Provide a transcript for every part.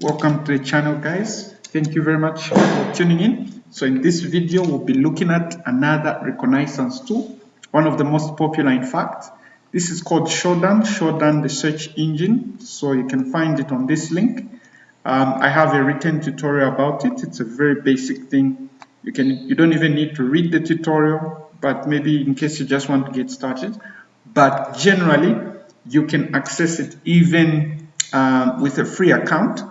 Welcome to the channel, guys. Thank you very much for tuning in. So in this video, we'll be looking at another Reconnaissance tool, one of the most popular in fact. This is called SHODAN the search engine. So you can find it on this link. I have a written tutorial about it. It's a very basic thing. You don't even need to read the tutorial, but maybe in case you just want to get started. But generally, you can access it even with a free account.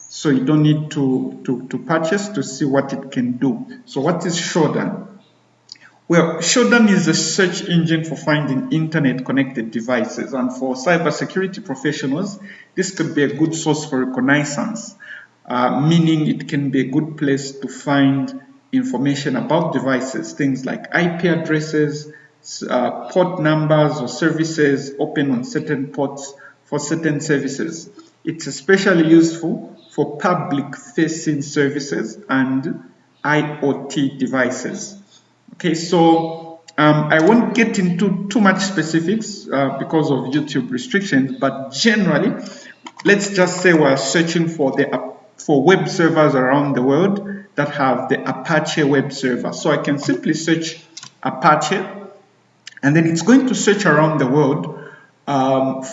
So you don't need to purchase to see what it can do. So what is SHODAN? Well, SHODAN is a search engine for finding internet-connected devices. And for cybersecurity professionals, this could be a good source for reconnaissance, meaning it can be a good place to find information about devices, things like IP addresses, port numbers or services open on certain ports for certain services. It's especially useful for public-facing services and IoT devices. Okay, so I won't get into too much specifics because of YouTube restrictions, but generally, let's just say we're searching for web servers around the world that have the Apache web server. So I can simply search Apache, and then it's going to search around the world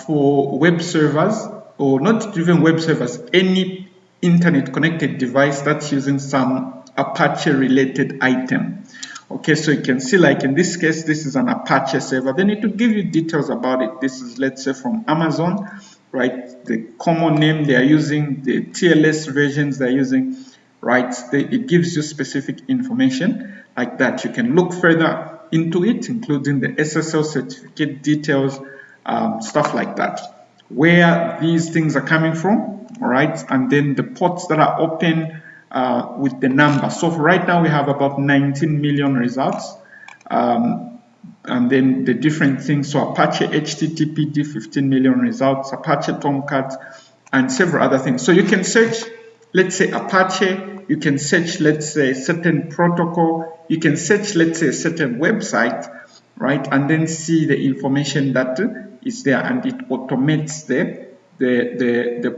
for web servers, or not even web servers, any internet connected device that's using some Apache related item. Okay, so you can see, like in this case, this is an Apache server. Then it will give you details about it. This is, let's say, from Amazon, right? The common name they are using, the TLS versions they're using, right? It gives you specific information like that. You can look further into it, including the SSL certificate details, stuff like that, where these things are coming from, all right? And then the ports that are open with the number. So for right now, we have about 19 million results. And then the different things, so Apache HTTPD, 15 million results, Apache Tomcat, and several other things. So you can search, let's say, Apache, you can search, let's say, a certain protocol, you can search, let's say, a certain website, right? And then see the information that is there, and it automates the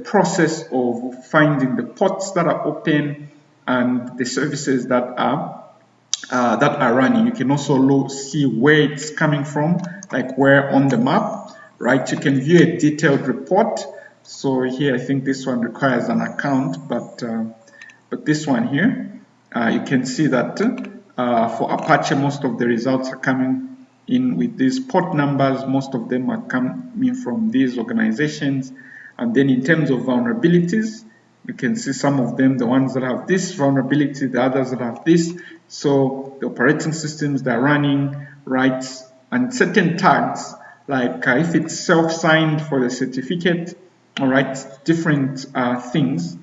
process of finding the ports that are open and the services that are running. You can also see where it's coming from, like where on the map, right? You can view a detailed report. So here, I think this one requires an account, but this one here, you can see that for Apache, most of the results are coming in with these port numbers. Most of them are coming from these organizations. And then in terms of vulnerabilities, you can see some of them, the ones that have this vulnerability, the others that have this. So the operating systems they're running, right? And certain tags, like if it's self-signed for the certificate, all right, different things,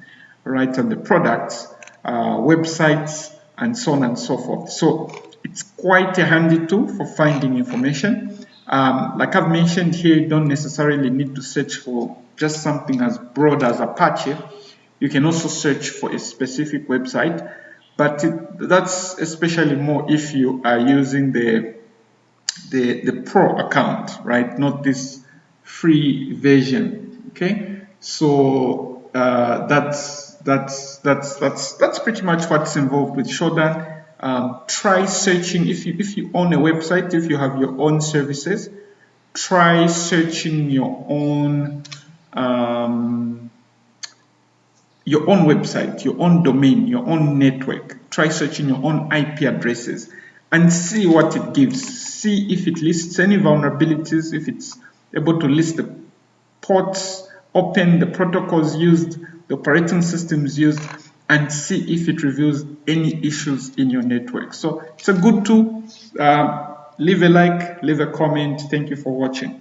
right? And the products, websites, and so on and so forth. So it's quite a handy tool for finding information. Like I've mentioned here, you don't necessarily need to search for just something as broad as Apache. You can also search for a specific website, but that's especially more if you are using the pro account, right? Not this free version. Okay, so that's pretty much what's involved with SHODAN. Try searching if you own a website, if you have your own services, try searching your own website, your own domain, your own network. Try searching your own IP addresses and see what it gives. See if it lists any vulnerabilities, if it's able to list the ports open, the protocols used, the operating systems used, and see if it reveals any issues in your network. So it's a good tool. Leave a like, leave a comment. Thank you for watching.